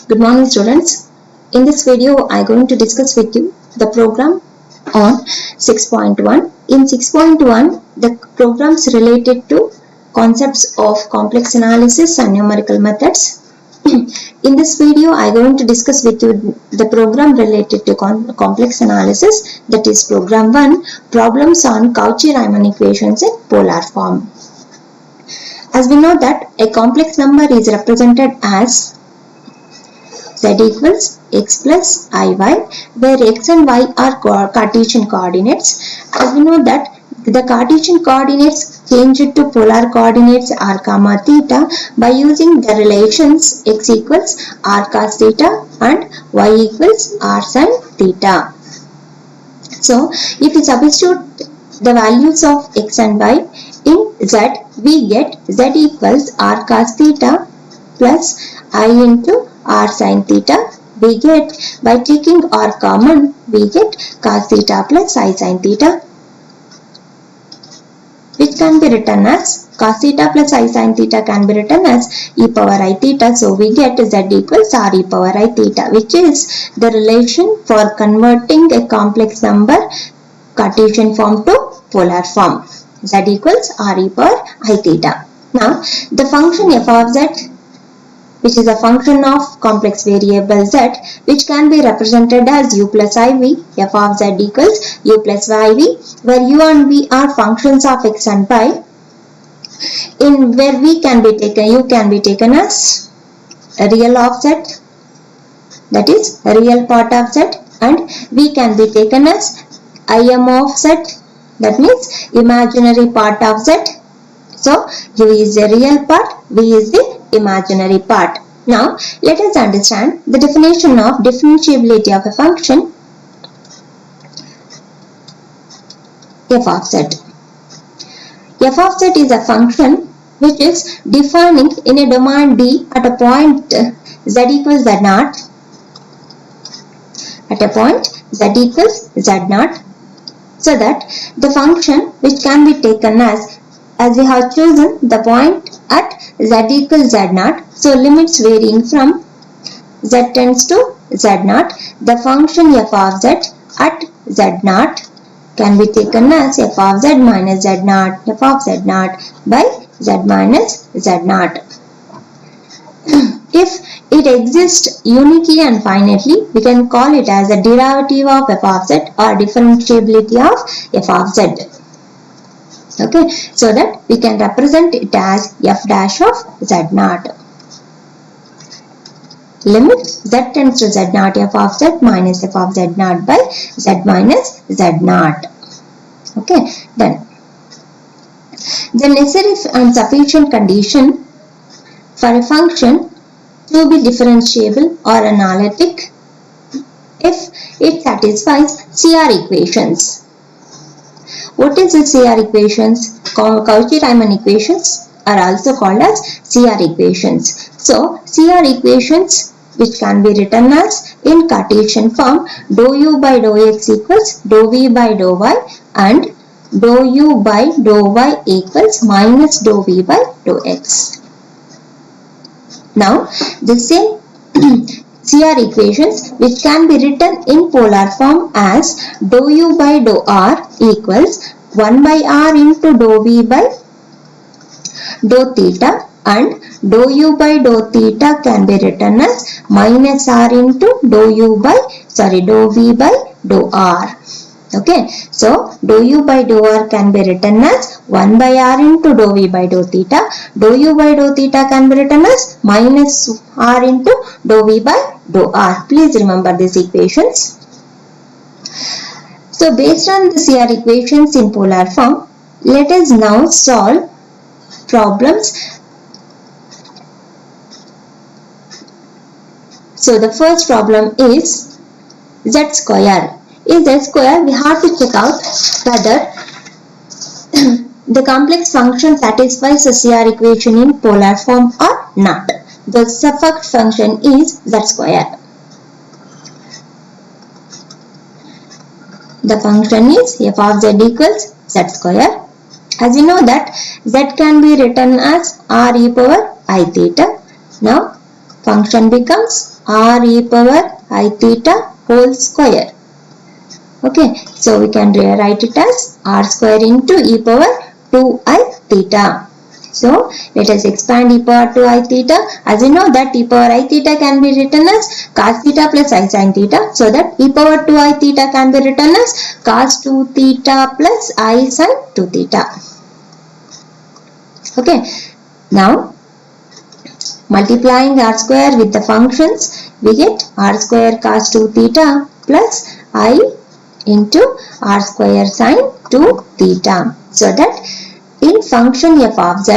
Good morning students. In this video I am going to discuss with you the program on 6.1. In 6.1 the programs related to concepts of complex analysis and numerical methods. In this video I am going to discuss with you the program related to complex analysis, that is program 1, problems on Cauchy-Riemann equations in polar form. As we know that a complex number is represented as z equals x plus iy, where x and y are Cartesian coordinates. As we know that the Cartesian coordinates changed to polar coordinates r comma theta by using the relations x equals r cos theta and y equals r sin theta. So, if we substitute the values of x and y in z, we get z equals r cos theta plus I into r sin theta. We get, by taking r common, we get cos theta plus I sin theta, which can be written as cos theta plus I sin theta can be written as e power I theta. So we get z equals r e power I theta, which is the relation for converting a complex number Cartesian form to polar form. Z equals r e power I theta. Now the function f of z, which is a function of complex variable z, which can be represented as u plus iv, f of z equals u plus iv, where u and v are functions of x and y, in where u can be taken as a real of z, that is a real part of z, and v can be taken as im of z, that means imaginary part of z. So u is the real part, v is the imaginary part. Now let us understand the definition of differentiability of a function f of z. F of z is a function which is defining in a domain D at a point z equals z naught, at a point z equals z naught, so that the function which can be taken as we have chosen the point at z equals z naught, so limits varying from z tends to z naught, the function f of z at z naught can be taken as f of z minus z naught, f of z naught by z minus z naught. If it exists uniquely and finitely, we can call it as a derivative of f of z or differentiability of f of z. Okay, so that we can represent it as f dash of z naught. Limit z tends to z naught, f of z minus f of z naught by z minus z naught. Okay, then the necessary and sufficient condition for a function to be differentiable or analytic if it satisfies CR equations. What is the CR equations? Cauchy-Riemann equations are also called as CR equations. So CR equations, which can be written as in Cartesian form, dou u by dou x equals dou v by dou y, and dou u by dou y equals minus dou v by dou x. Now the same CR equations, which can be written in polar form as dou u by dou r equals 1 by r into dou v by dou theta, and dou u by dou theta can be written as minus r into dou v by dou r. Okay, so dou u by dou r can be written as 1 by r into dou v by dou theta. Dou u by dou theta can be written as minus r into dou v by dou r. Please remember these equations. So based on the CR equations in polar form, let us now solve problems. So the first problem is z square. In z square, we have to check out whether the complex function satisfies the CR equation in polar form or not. The first function is z square. The function is f of z equals z square. As you know that z can be written as r e power I theta. Now function becomes r e power I theta whole square. Okay, so we can rewrite it as r square into e power 2I theta. So let us expand e power 2I theta. As you know that e power I theta can be written as cos theta plus I sin theta. So that e power 2I theta can be written as cos 2 theta plus I sin 2 theta. Okay, now multiplying r square with the functions, we get r square cos 2 theta plus I into r square sin 2 theta. So that in function f of z,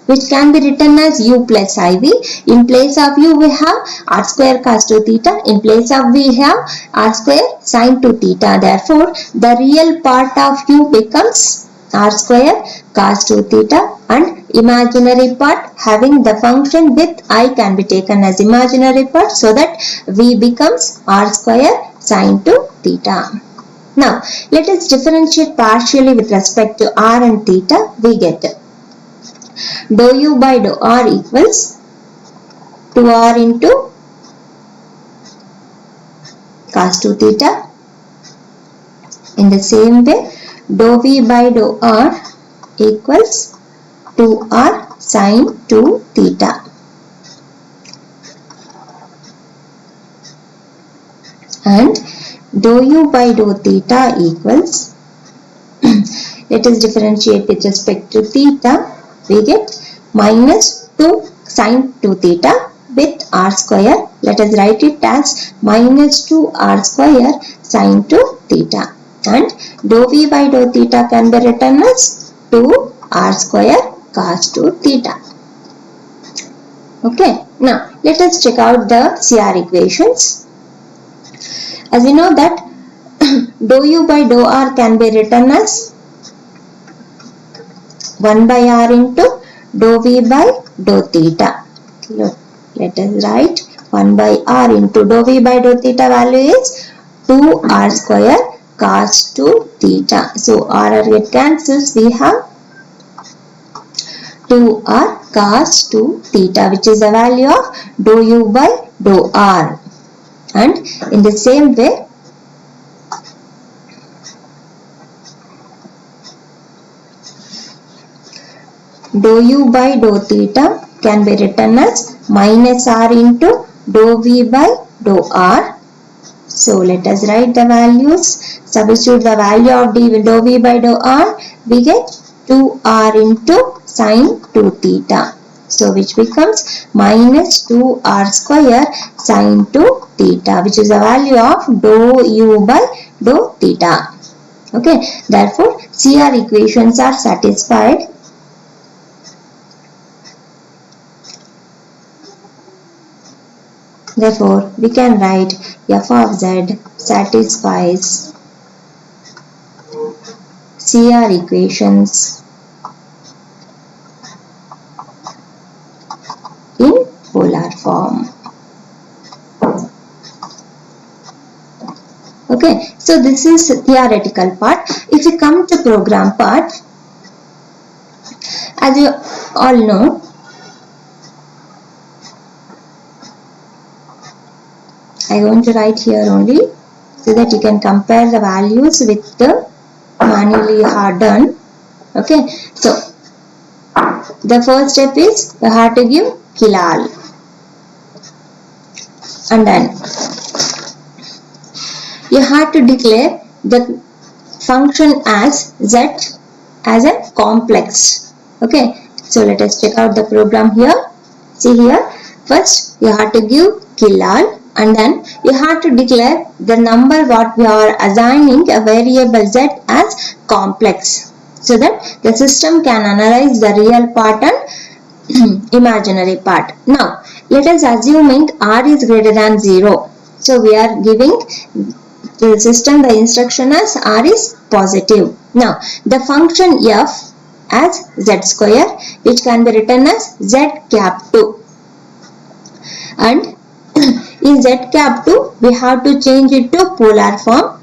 which can be written as u plus iv, in place of u we have r square cos 2 theta, in place of v have r square sin 2 theta. Therefore, the real part of u becomes r square cos 2 theta, and imaginary part having the function with I can be taken as imaginary part, so that v becomes r square sin 2 theta. Now, let us differentiate partially with respect to r and theta. We get dou u by dou r equals 2r into cos 2 theta. In the same way, dou v by dou r equals 2r sin 2 theta. And dou u by dou theta equals let us differentiate with respect to theta. We get minus 2 sin 2 theta with r square. Let us write it as minus 2 r square sin 2 theta. And dou v by dou theta can be written as 2 r square cos 2 theta. Okay, now let us check out the CR equations. As you know that dou u by dou r can be written as 1 by r into dou v by dou theta. Let us write 1 by r into dou v by dou theta value is 2 r square cos 2 theta. So r get cancels. We have 2 r cos 2 theta, which is the value of dou u by dou r. And in the same way, dou u by dou theta can be written as minus r into dou v by dou r. So let us write the values. Substitute the value of dou v by dou r. We get 2r into sin 2 theta. So which becomes minus 2r square sin 2 theta, which is the value of dou u by dou theta. Okay, therefore CR equations are satisfied. Therefore, we can write f of z satisfies CR equations in polar form. Okay, so this is theoretical part. If we come to program part, as you all know, I am going to write here only so that you can compare the values with the manually done. Okay, so the first step is you have to give kilal, and then you have to declare the function as z as a complex. Okay, so let us check out the program here. See here, first you have to give kilal, and then you have to declare the number what we are assigning a variable z as complex, so that the system can analyze the real part and imaginary part. Now let us assuming r is greater than 0. So we are giving the system the instruction as r is positive. Now the function f as z square, which can be written as z cap 2, and in z cap 2 we have to change it to polar form.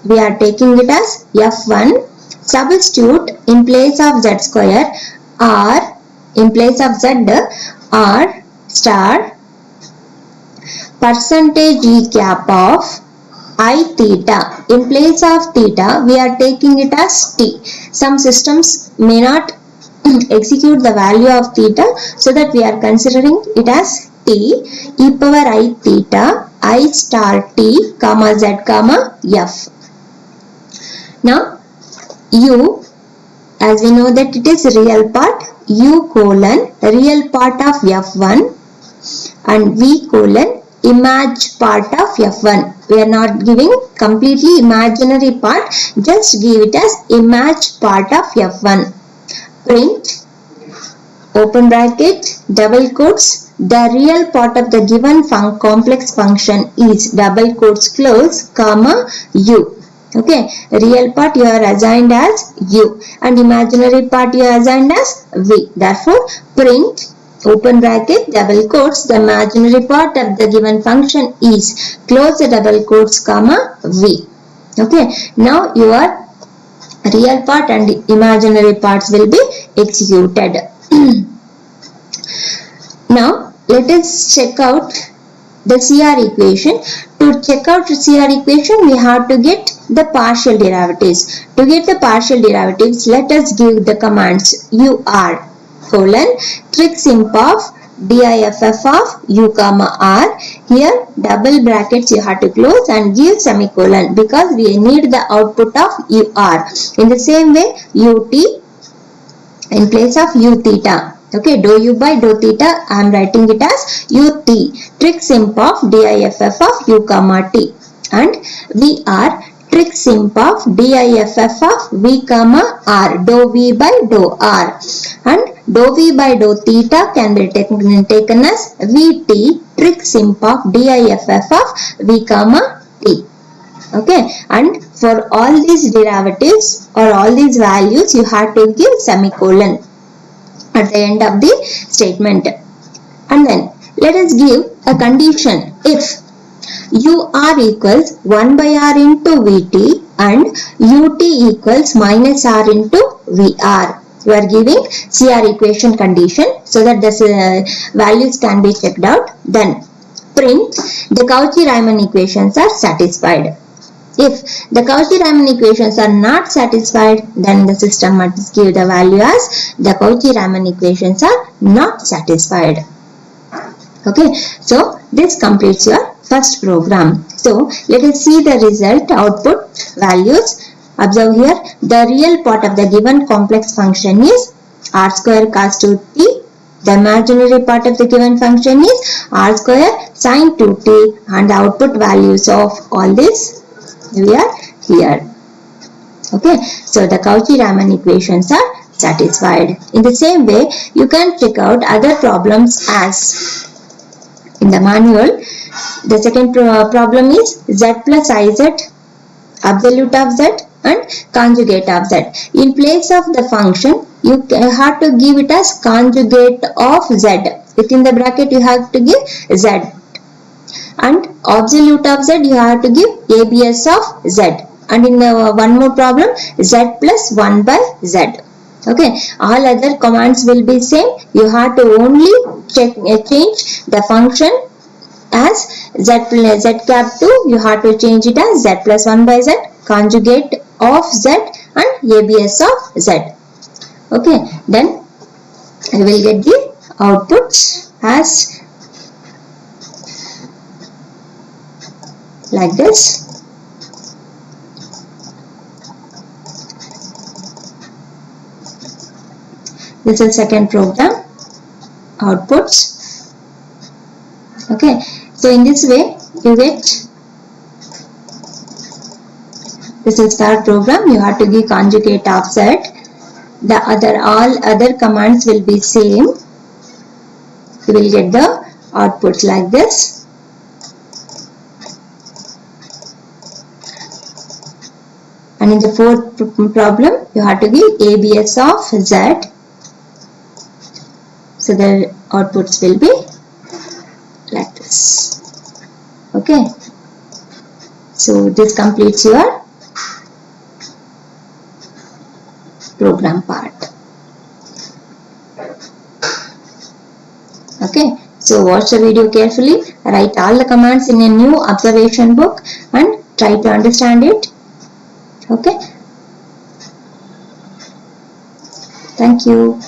We are taking it as f1. Substitute in place of z square r, in place of z r star percentage e cap of I theta. In place of theta, we are taking it as t. Some systems may not execute the value of theta, so that we are considering it as t e power I theta I star t comma z comma f. Now u, as we know that it is real part, u colon real part of f1 and v colon imag part of f1. We are not giving completely imaginary part, just give it as imag part of f1. Print open bracket double quotes the real part of the given complex function is double quotes close comma u. Okay, real part you are assigned as u and imaginary part you are assigned as v. Therefore, print open bracket double quotes the imaginary part of the given function is close the double quotes comma v. Okay, now your real part and imaginary parts will be executed. Now let us check out the CR equation. To check out CR equation, we have to get the partial derivatives. To get the partial derivatives, let us give the commands UR colon trig simp of diff of u comma r. Here double brackets you have to close and give semicolon because we need the output of UR. In the same way, UT in place of u theta. Okay, dou u by dou theta, I am writing it as ut trig simp of diff of u comma t, and we are trig simp of diff of v comma r, dou v by dou r, and dou v by dou theta can be taken as vt trig simp of diff of v comma t. Okay, and for all these derivatives or all these values you have to give semicolon at the end of the statement. And then let us give a condition. If UR equals 1 by R into VT and UT equals minus R into VR. You are giving CR equation condition so that the values can be checked out. Then print the Cauchy-Riemann equations are satisfied. If the Cauchy-Riemann equations are not satisfied, then the system must give the value as the Cauchy-Riemann equations are not satisfied. Okay, so this completes your first program. So let us see the result output values. Observe here, the real part of the given complex function is r square cos 2t. The imaginary part of the given function is r square sin 2t, and the output values of all this we are here. Okay, so the Cauchy-Riemann equations are satisfied. In the same way, you can check out other problems as in the manual. The second problem is z plus iz, absolute of z and conjugate of z. In place of the function, you have to give it as conjugate of z. Within the bracket, you have to give z. And absolute of z you have to give abs of z, and in one more problem z plus 1 by z. Okay, all other commands will be same. You have to only change the function as z cap 2, you have to change it as z plus 1 by z, conjugate of z and abs of z. Okay, then I will get the outputs as like this. This is second program outputs. Okay, so in this way you get, this is third program. You have to give conjugate of z. The all other commands will be same. You will get the outputs like this. And in the fourth problem, you have to give abs of z. So the outputs will be like this. Okay. So this completes your program part. Okay. So watch the video carefully, write all the commands in a new observation book and try to understand it. Okay. Thank you.